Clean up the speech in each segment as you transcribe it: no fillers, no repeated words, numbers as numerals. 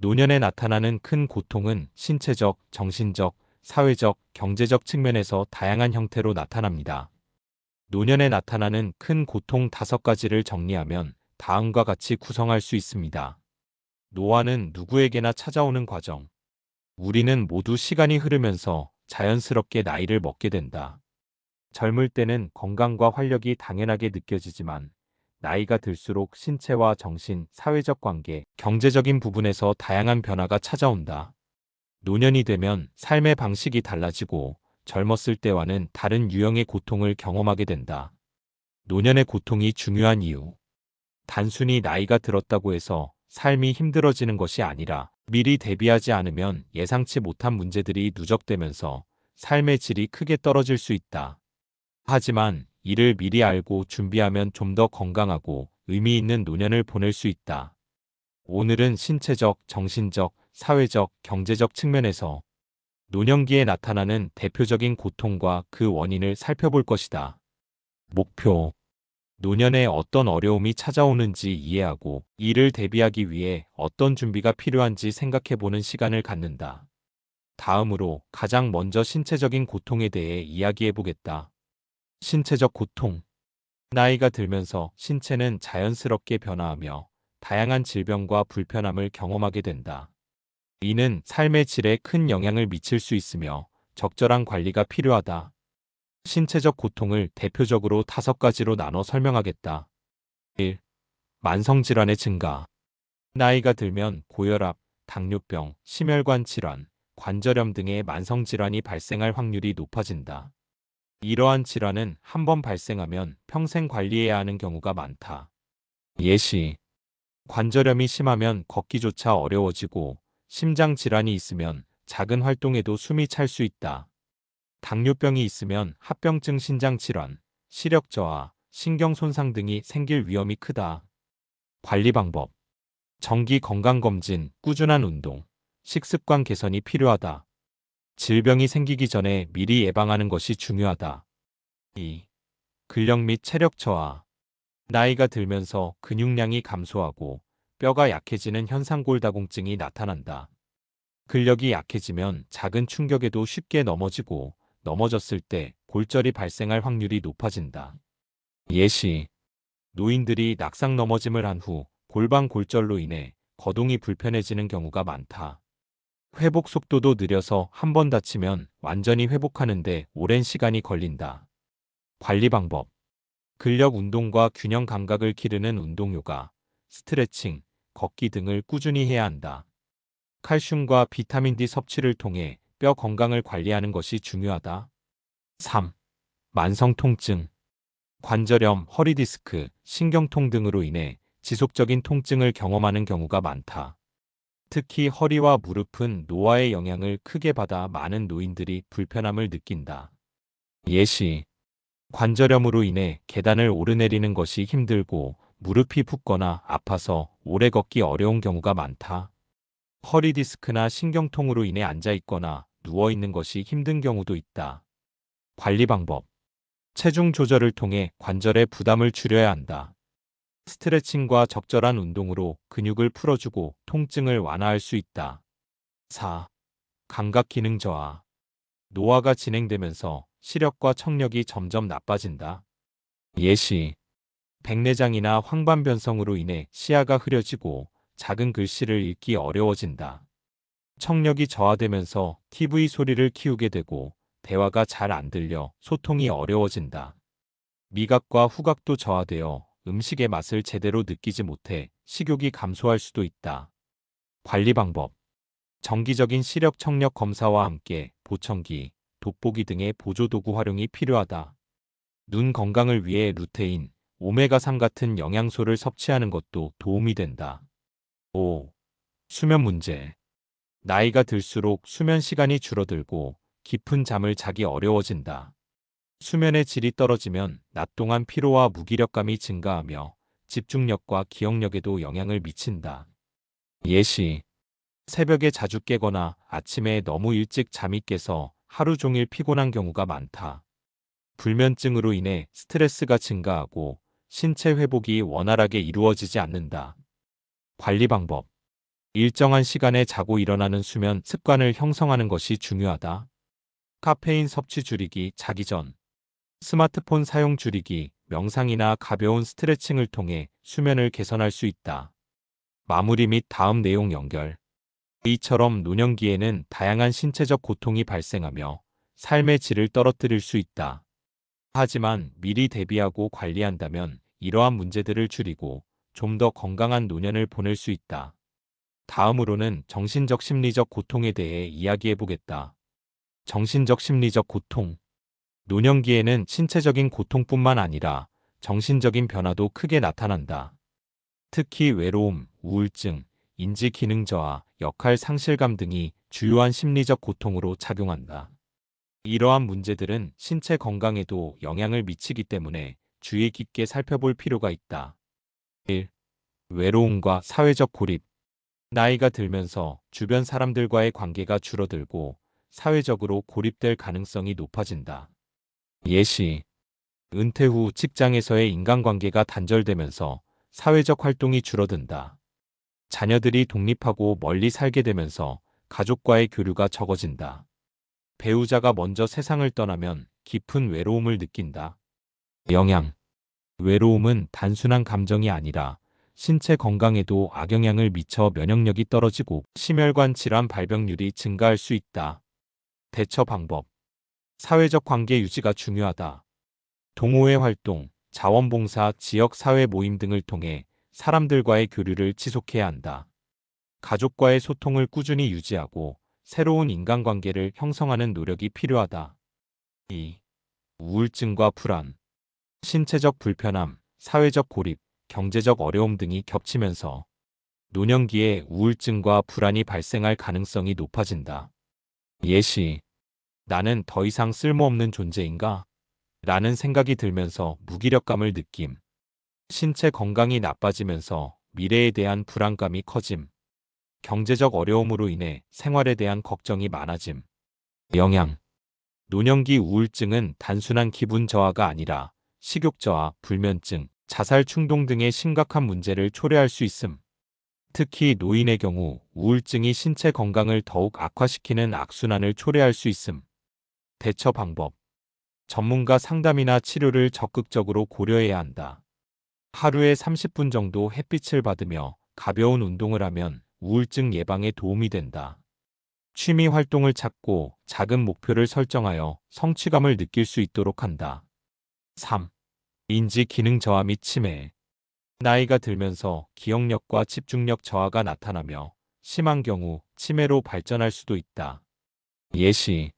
노년에 나타나는 큰 고통은 신체적, 정신적, 사회적, 경제적 측면에서 다양한 형태로 나타납니다. 노년에 나타나는 큰 고통 5가지를 정리하면 다음과 같이 구성할 수 있습니다. 노화는 누구에게나 찾아오는 과정. 우리는 모두 시간이 흐르면서 자연스럽게 나이를 먹게 된다. 젊을 때는 건강과 활력이 당연하게 느껴지지만 나이가 들수록 신체와 정신, 사회적 관계, 경제적인 부분에서 다양한 변화가 찾아온다. 노년이 되면 삶의 방식이 달라지고 젊었을 때와는 다른 유형의 고통을 경험하게 된다. 노년의 고통이 중요한 이유. 단순히 나이가 들었다고 해서 삶이 힘들어지는 것이 아니라 미리 대비하지 않으면 예상치 못한 문제들이 누적되면서 삶의 질이 크게 떨어질 수 있다. 하지만 이를 미리 알고 준비하면 좀 더 건강하고 의미 있는 노년을 보낼 수 있다. 오늘은 신체적, 정신적, 사회적, 경제적 측면에서 노년기에 나타나는 대표적인 고통과 그 원인을 살펴볼 것이다. 목표. 노년에 어떤 어려움이 찾아오는지 이해하고 이를 대비하기 위해 어떤 준비가 필요한지 생각해보는 시간을 갖는다. 다음으로 가장 먼저 신체적인 고통에 대해 이야기해보겠다. 신체적 고통. 나이가 들면서 신체는 자연스럽게 변화하며 다양한 질병과 불편함을 경험하게 된다. 이는 삶의 질에 큰 영향을 미칠 수 있으며 적절한 관리가 필요하다. 신체적 고통을 대표적으로 5가지로 나눠 설명하겠다. 1. 만성질환의 증가. 나이가 들면 고혈압, 당뇨병, 심혈관 질환, 관절염 등의 만성질환이 발생할 확률이 높아진다. 이러한 질환은 한 번 발생하면 평생 관리해야 하는 경우가 많다. 예시. 관절염이 심하면 걷기조차 어려워지고 심장 질환이 있으면 작은 활동에도 숨이 찰 수 있다. 당뇨병이 있으면 합병증 신장 질환, 시력 저하, 신경 손상 등이 생길 위험이 크다. 관리 방법. 정기 건강검진, 꾸준한 운동, 식습관 개선이 필요하다. 질병이 생기기 전에 미리 예방하는 것이 중요하다. 2. 근력 및 체력 저하. 나이가 들면서 근육량이 감소하고 뼈가 약해지는 현상골다공증이 나타난다. 근력이 약해지면 작은 충격에도 쉽게 넘어지고 넘어졌을 때 골절이 발생할 확률이 높아진다. 예시. 노인들이 낙상 넘어짐을 한 후 골반 골절로 인해 거동이 불편해지는 경우가 많다. 회복 속도도 느려서 한 번 다치면 완전히 회복하는데 오랜 시간이 걸린다. 관리 방법. 근력 운동과 균형 감각을 기르는 운동 요가, 스트레칭, 걷기 등을 꾸준히 해야 한다. 칼슘과 비타민 D 섭취를 통해 뼈 건강을 관리하는 것이 중요하다. 3. 만성 통증. 관절염, 허리 디스크, 신경통 등으로 인해 지속적인 통증을 경험하는 경우가 많다. 특히 허리와 무릎은 노화의 영향을 크게 받아 많은 노인들이 불편함을 느낀다. 예시. 관절염으로 인해 계단을 오르내리는 것이 힘들고 무릎이 붓거나 아파서 오래 걷기 어려운 경우가 많다. 허리 디스크나 신경통으로 인해 앉아있거나 누워있는 것이 힘든 경우도 있다. 관리 방법. 체중 조절을 통해 관절의 부담을 줄여야 한다. 스트레칭과 적절한 운동으로 근육을 풀어주고 통증을 완화할 수 있다. 4. 감각 기능 저하. 노화가 진행되면서 시력과 청력이 점점 나빠진다. 예시. 백내장이나 황반변성으로 인해 시야가 흐려지고 작은 글씨를 읽기 어려워진다. 청력이 저하되면서 TV 소리를 키우게 되고 대화가 잘 안 들려 소통이 어려워진다. 미각과 후각도 저하되어 음식의 맛을 제대로 느끼지 못해 식욕이 감소할 수도 있다. 관리 방법. 정기적인 시력 청력 검사와 함께 보청기, 돋보기 등의 보조도구 활용이 필요하다. 눈 건강을 위해 루테인, 오메가3 같은 영양소를 섭취하는 것도 도움이 된다. 5. 수면 문제. 나이가 들수록 수면 시간이 줄어들고 깊은 잠을 자기 어려워진다. 수면의 질이 떨어지면 낮 동안 피로와 무기력감이 증가하며 집중력과 기억력에도 영향을 미친다. 예시. 새벽에 자주 깨거나 아침에 너무 일찍 잠이 깨서 하루 종일 피곤한 경우가 많다. 불면증으로 인해 스트레스가 증가하고 신체 회복이 원활하게 이루어지지 않는다. 관리 방법. 일정한 시간에 자고 일어나는 수면 습관을 형성하는 것이 중요하다. 카페인 섭취 줄이기, 자기 전 스마트폰 사용 줄이기, 명상이나 가벼운 스트레칭을 통해 수면을 개선할 수 있다. 마무리 및 다음 내용 연결. 이처럼 노년기에는 다양한 신체적 고통이 발생하며 삶의 질을 떨어뜨릴 수 있다. 하지만 미리 대비하고 관리한다면 이러한 문제들을 줄이고 좀 더 건강한 노년을 보낼 수 있다. 다음으로는 정신적 심리적 고통에 대해 이야기해 보겠다. 정신적 심리적 고통. 노년기에는 신체적인 고통뿐만 아니라 정신적인 변화도 크게 나타난다. 특히 외로움, 우울증, 인지 기능 저하, 역할 상실감 등이 주요한 심리적 고통으로 작용한다. 이러한 문제들은 신체 건강에도 영향을 미치기 때문에 주의 깊게 살펴볼 필요가 있다. 1. 외로움과 사회적 고립. 나이가 들면서 주변 사람들과의 관계가 줄어들고 사회적으로 고립될 가능성이 높아진다. 예시. 은퇴 후 직장에서의 인간관계가 단절되면서 사회적 활동이 줄어든다. 자녀들이 독립하고 멀리 살게 되면서 가족과의 교류가 적어진다. 배우자가 먼저 세상을 떠나면 깊은 외로움을 느낀다. 영향. 외로움은 단순한 감정이 아니라 신체 건강에도 악영향을 미쳐 면역력이 떨어지고 심혈관 질환 발병률이 증가할 수 있다. 대처 방법. 사회적 관계 유지가 중요하다. 동호회 활동, 자원봉사, 지역사회 모임 등을 통해 사람들과의 교류를 지속해야 한다. 가족과의 소통을 꾸준히 유지하고 새로운 인간관계를 형성하는 노력이 필요하다. 2. 우울증과 불안. 신체적 불편함, 사회적 고립, 경제적 어려움 등이 겹치면서 노년기에 우울증과 불안이 발생할 가능성이 높아진다. 예시. 나는 더 이상 쓸모없는 존재인가? 라는 생각이 들면서 무기력감을 느낌. 신체 건강이 나빠지면서 미래에 대한 불안감이 커짐. 경제적 어려움으로 인해 생활에 대한 걱정이 많아짐. 영향. 노년기 우울증은 단순한 기분 저하가 아니라 식욕 저하, 불면증, 자살 충동 등의 심각한 문제를 초래할 수 있음. 특히 노인의 경우 우울증이 신체 건강을 더욱 악화시키는 악순환을 초래할 수 있음. 대처 방법. 전문가 상담이나 치료를 적극적으로 고려해야 한다. 하루에 30분 정도 햇빛을 받으며 가벼운 운동을 하면 우울증 예방에 도움이 된다. 취미 활동을 찾고 작은 목표를 설정하여 성취감을 느낄 수 있도록 한다. 3. 인지 기능 저하 및 치매. 나이가 들면서 기억력과 집중력 저하가 나타나며 심한 경우 치매로 발전할 수도 있다. 예시.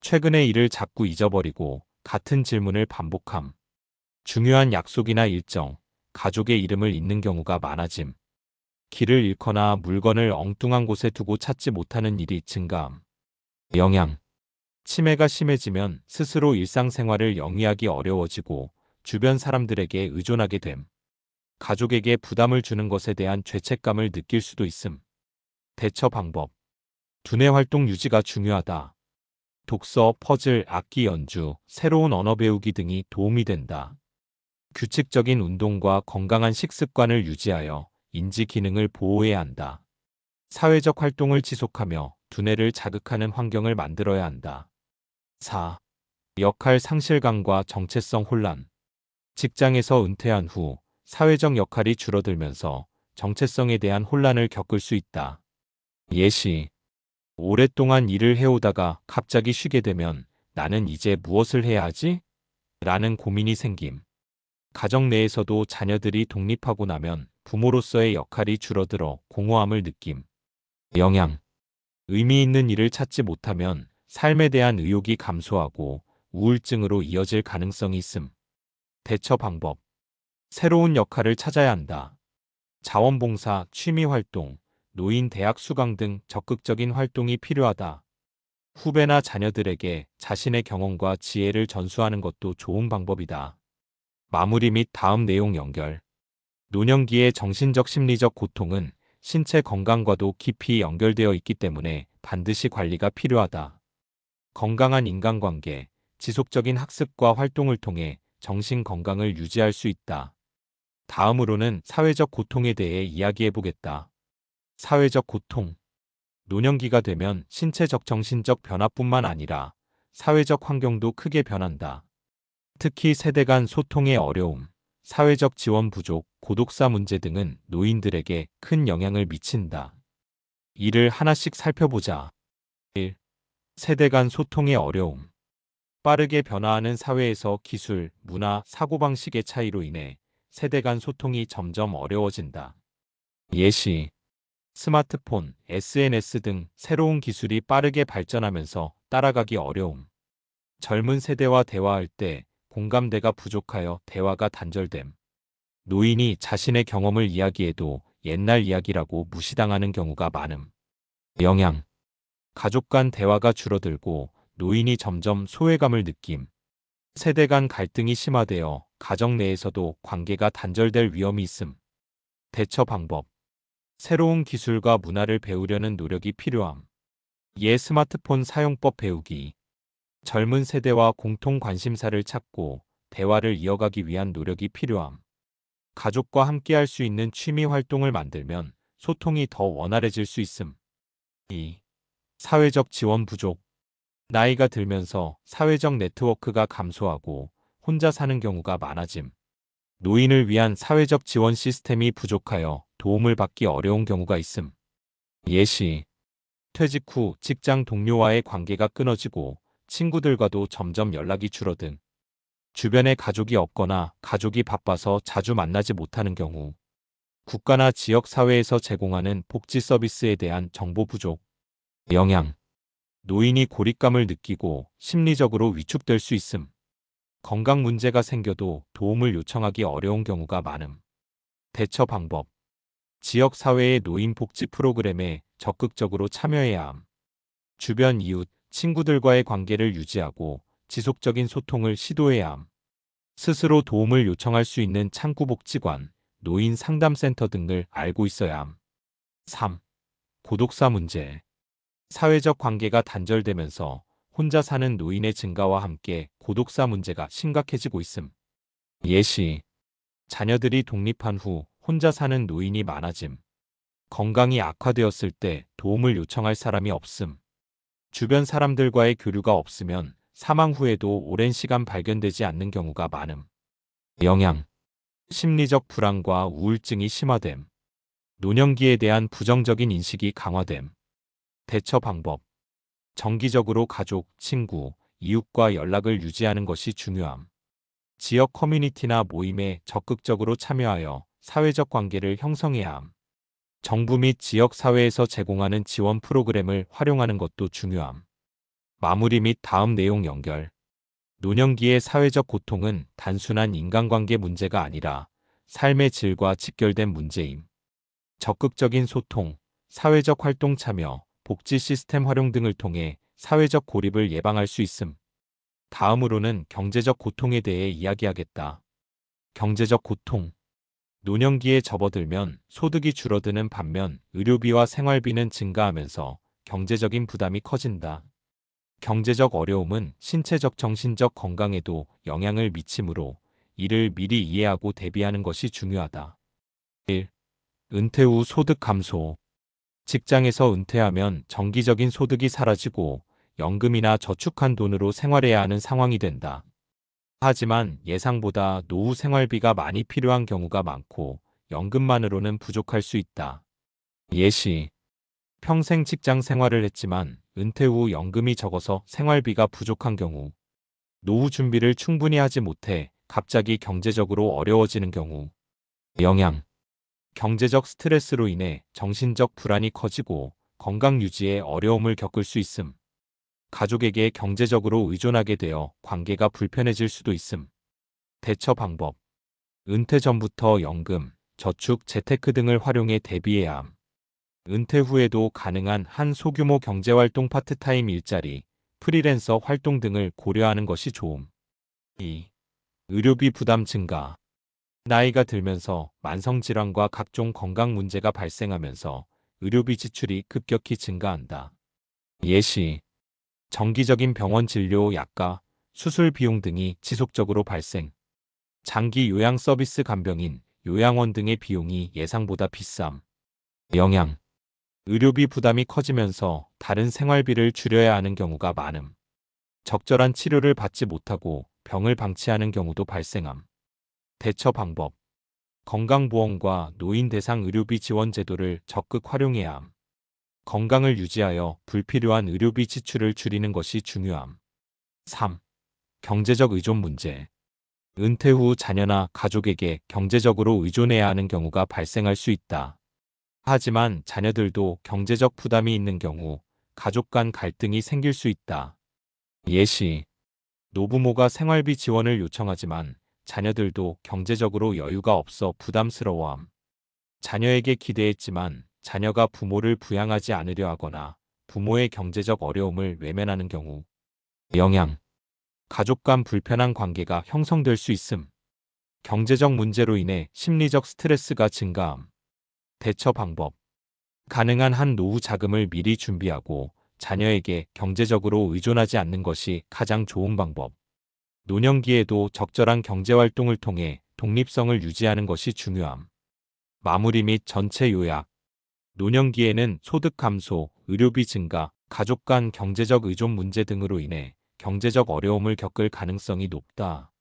최근의 일을 자꾸 잊어버리고 같은 질문을 반복함. 중요한 약속이나 일정, 가족의 이름을 잊는 경우가 많아짐. 길을 잃거나 물건을 엉뚱한 곳에 두고 찾지 못하는 일이 증가함. 영향. 치매가 심해지면 스스로 일상생활을 영위하기 어려워지고 주변 사람들에게 의존하게 됨. 가족에게 부담을 주는 것에 대한 죄책감을 느낄 수도 있음. 대처 방법. 두뇌 활동 유지가 중요하다. 독서, 퍼즐, 악기 연주, 새로운 언어 배우기 등이 도움이 된다. 규칙적인 운동과 건강한 식습관을 유지하여 인지 기능을 보호해야 한다. 사회적 활동을 지속하며 두뇌를 자극하는 환경을 만들어야 한다. 4. 역할 상실감과 정체성 혼란. 직장에서 은퇴한 후 사회적 역할이 줄어들면서 정체성에 대한 혼란을 겪을 수 있다. 예시. 오랫동안 일을 해오다가 갑자기 쉬게 되면 나는 이제 무엇을 해야 하지? 라는 고민이 생김. 가정 내에서도 자녀들이 독립하고 나면 부모로서의 역할이 줄어들어 공허함을 느낌. 영향. 의미 있는 일을 찾지 못하면 삶에 대한 의욕이 감소하고 우울증으로 이어질 가능성이 있음. 대처 방법. 새로운 역할을 찾아야 한다. 자원봉사, 취미활동, 노인 대학 수강 등 적극적인 활동이 필요하다. 후배나 자녀들에게 자신의 경험과 지혜를 전수하는 것도 좋은 방법이다. 마무리 및 다음 내용 연결. 노년기의 정신적 심리적 고통은 신체 건강과도 깊이 연결되어 있기 때문에 반드시 관리가 필요하다. 건강한 인간관계, 지속적인 학습과 활동을 통해 정신 건강을 유지할 수 있다. 다음으로는 사회적 고통에 대해 이야기해 보겠다. 사회적 고통. 노년기가 되면 신체적 정신적 변화뿐만 아니라 사회적 환경도 크게 변한다. 특히 세대 간 소통의 어려움, 사회적 지원 부족, 고독사 문제 등은 노인들에게 큰 영향을 미친다. 이를 하나씩 살펴보자. 1. 세대 간 소통의 어려움. 빠르게 변화하는 사회에서 기술, 문화, 사고방식의 차이로 인해 세대 간 소통이 점점 어려워진다. 예시, 스마트폰, SNS 등 새로운 기술이 빠르게 발전하면서 따라가기 어려움. 젊은 세대와 대화할 때 공감대가 부족하여 대화가 단절됨. 노인이 자신의 경험을 이야기해도 옛날 이야기라고 무시당하는 경우가 많음. 영향. 가족 간 대화가 줄어들고 노인이 점점 소외감을 느낌. 세대 간 갈등이 심화되어 가정 내에서도 관계가 단절될 위험이 있음. 대처 방법. 새로운 기술과 문화를 배우려는 노력이 필요함. 스마트폰 사용법 배우기. 젊은 세대와 공통 관심사를 찾고 대화를 이어가기 위한 노력이 필요함. 가족과 함께 할 수 있는 취미 활동을 만들면 소통이 더 원활해질 수 있음. 2. 사회적 지원 부족. 나이가 들면서 사회적 네트워크가 감소하고 혼자 사는 경우가 많아짐. 노인을 위한 사회적 지원 시스템이 부족하여 도움을 받기 어려운 경우가 있음. 예시, 퇴직 후 직장 동료와의 관계가 끊어지고 친구들과도 점점 연락이 줄어든. 주변에 가족이 없거나 가족이 바빠서 자주 만나지 못하는 경우. 국가나 지역 사회에서 제공하는 복지 서비스에 대한 정보 부족. 영향. 노인이 고립감을 느끼고 심리적으로 위축될 수 있음. 건강 문제가 생겨도 도움을 요청하기 어려운 경우가 많음. 대처 방법. 지역 사회의 노인 복지 프로그램에 적극적으로 참여해야 함. 주변 이웃, 친구들과의 관계를 유지하고 지속적인 소통을 시도해야 함. 스스로 도움을 요청할 수 있는 창구복지관, 노인 상담센터 등을 알고 있어야 함. 3. 고독사 문제. 사회적 관계가 단절되면서 혼자 사는 노인의 증가와 함께 고독사 문제가 심각해지고 있음. 예시, 자녀들이 독립한 후 혼자 사는 노인이 많아짐. 건강이 악화되었을 때 도움을 요청할 사람이 없음. 주변 사람들과의 교류가 없으면 사망 후에도 오랜 시간 발견되지 않는 경우가 많음. 영향. 심리적 불안과 우울증이 심화됨. 노년기에 대한 부정적인 인식이 강화됨. 대처 방법. 정기적으로 가족, 친구, 이웃과 연락을 유지하는 것이 중요함. 지역 커뮤니티나 모임에 적극적으로 참여하여 사회적 관계를 형성해야 함. 정부 및 지역 사회에서 제공하는 지원 프로그램을 활용하는 것도 중요함. 마무리 및 다음 내용 연결. 노년기의 사회적 고통은 단순한 인간관계 문제가 아니라 삶의 질과 직결된 문제임. 적극적인 소통, 사회적 활동 참여, 복지 시스템 활용 등을 통해 사회적 고립을 예방할 수 있음. 다음으로는 경제적 고통에 대해 이야기하겠다. 경제적 고통. 노년기에 접어들면 소득이 줄어드는 반면 의료비와 생활비는 증가하면서 경제적인 부담이 커진다. 경제적 어려움은 신체적 정신적 건강에도 영향을 미치므로 이를 미리 이해하고 대비하는 것이 중요하다. 1. 은퇴 후 소득 감소. 직장에서 은퇴하면 정기적인 소득이 사라지고 연금이나 저축한 돈으로 생활해야 하는 상황이 된다. 하지만 예상보다 노후 생활비가 많이 필요한 경우가 많고 연금만으로는 부족할 수 있다. 예시, 평생 직장 생활을 했지만 은퇴 후 연금이 적어서 생활비가 부족한 경우, 노후 준비를 충분히 하지 못해 갑자기 경제적으로 어려워지는 경우. 영향. 경제적 스트레스로 인해 정신적 불안이 커지고 건강 유지에 어려움을 겪을 수 있음. 가족에게 경제적으로 의존하게 되어 관계가 불편해질 수도 있음. 대처 방법. 은퇴 전부터 연금, 저축, 재테크 등을 활용해 대비해야 함. 은퇴 후에도 가능한 한 소규모 경제활동 파트타임 일자리, 프리랜서 활동 등을 고려하는 것이 좋음. 2. 의료비 부담 증가. 나이가 들면서 만성질환과 각종 건강 문제가 발생하면서 의료비 지출이 급격히 증가한다. 예시, 정기적인 병원 진료, 약가, 수술 비용 등이 지속적으로 발생. 장기 요양 서비스 간병인, 요양원 등의 비용이 예상보다 비쌈. 영향. 의료비 부담이 커지면서 다른 생활비를 줄여야 하는 경우가 많음. 적절한 치료를 받지 못하고 병을 방치하는 경우도 발생함. 대처 방법. 건강보험과 노인 대상 의료비 지원 제도를 적극 활용해야 함. 건강을 유지하여 불필요한 의료비 지출을 줄이는 것이 중요함. 3. 경제적 의존 문제. 은퇴 후 자녀나 가족에게 경제적으로 의존해야 하는 경우가 발생할 수 있다. 하지만 자녀들도 경제적 부담이 있는 경우 가족 간 갈등이 생길 수 있다. 예시. 노부모가 생활비 지원을 요청하지만 자녀들도 경제적으로 여유가 없어 부담스러워함. 자녀에게 기대했지만 자녀가 부모를 부양하지 않으려 하거나 부모의 경제적 어려움을 외면하는 경우. 영향. 가족 간 불편한 관계가 형성될 수 있음. 경제적 문제로 인해 심리적 스트레스가 증가함. 대처 방법. 가능한 한 노후 자금을 미리 준비하고 자녀에게 경제적으로 의존하지 않는 것이 가장 좋은 방법. 노년기에도 적절한 경제활동을 통해 독립성을 유지하는 것이 중요함. 마무리 및 전체 요약. 노년기에는 소득 감소, 의료비 증가, 가족 간 경제적 의존 문제 등으로 인해 경제적 어려움을 겪을 가능성이 높다.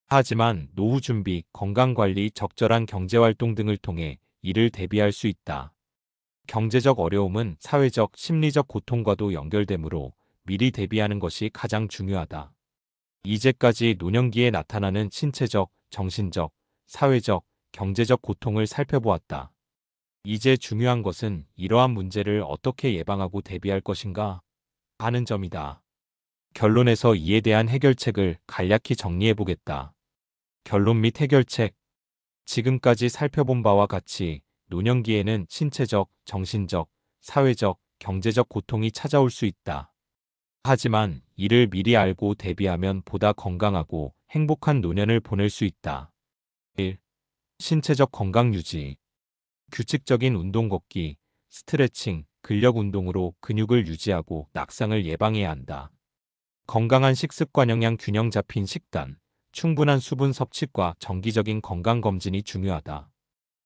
하지만 노후 준비, 건강관리, 적절한 경제활동 등을 통해 이를 대비할 수 있다. 경제적 어려움은 사회적, 심리적 고통과도 연결되므로 미리 대비하는 것이 가장 중요하다. 이제까지 노년기에 나타나는 신체적, 정신적, 사회적, 경제적 고통을 살펴보았다. 이제 중요한 것은 이러한 문제를 어떻게 예방하고 대비할 것인가 하는 점이다. 결론에서 이에 대한 해결책을 간략히 정리해보겠다. 결론 및 해결책. 지금까지 살펴본 바와 같이 노년기에는 신체적, 정신적, 사회적, 경제적 고통이 찾아올 수 있다. 하지만 이를 미리 알고 대비하면 보다 건강하고 행복한 노년을 보낼 수 있다. 1. 신체적 건강 유지. 규칙적인 운동 걷기, 스트레칭, 근력 운동으로 근육을 유지하고 낙상을 예방해야 한다. 건강한 식습관 영양 균형 잡힌 식단, 충분한 수분 섭취과 정기적인 건강검진이 중요하다.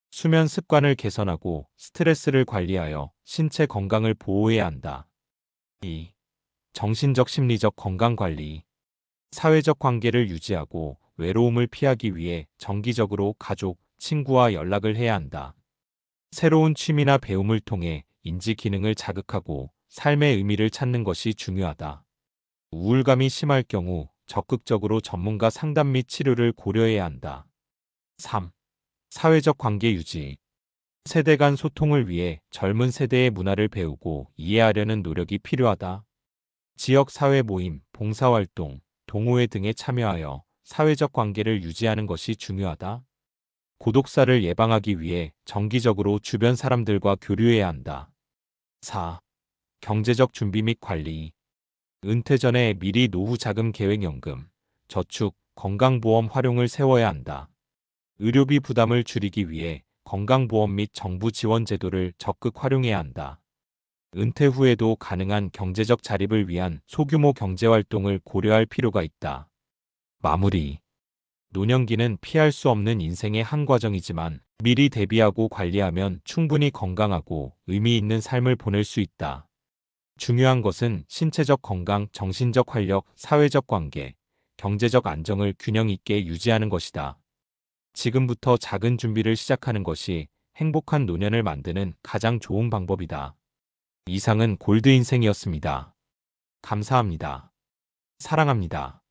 수면 습관을 개선하고 스트레스를 관리하여 신체 건강을 보호해야 한다. 2. 정신적 심리적 건강관리. 사회적 관계를 유지하고 외로움을 피하기 위해 정기적으로 가족, 친구와 연락을 해야 한다. 새로운 취미나 배움을 통해 인지 기능을 자극하고 삶의 의미를 찾는 것이 중요하다. 우울감이 심할 경우 적극적으로 전문가 상담 및 치료를 고려해야 한다. 3. 사회적 관계 유지. 세대 간 소통을 위해 젊은 세대의 문화를 배우고 이해하려는 노력이 필요하다. 지역 사회 모임, 봉사활동, 동호회 등에 참여하여 사회적 관계를 유지하는 것이 중요하다. 고독사를 예방하기 위해 정기적으로 주변 사람들과 교류해야 한다. 4. 경제적 준비 및 관리. 은퇴 전에 미리 노후 자금 계획연금, 저축, 건강보험 활용을 세워야 한다. 의료비 부담을 줄이기 위해 건강보험 및 정부 지원 제도를 적극 활용해야 한다. 은퇴 후에도 가능한 경제적 자립을 위한 소규모 경제활동을 고려할 필요가 있다. 마무리. 노년기는 피할 수 없는 인생의 한 과정이지만 미리 대비하고 관리하면 충분히 건강하고 의미 있는 삶을 보낼 수 있다. 중요한 것은 신체적 건강, 정신적 활력, 사회적 관계, 경제적 안정을 균형 있게 유지하는 것이다. 지금부터 작은 준비를 시작하는 것이 행복한 노년을 만드는 가장 좋은 방법이다. 이상은 골드 인생이었습니다. 감사합니다. 사랑합니다.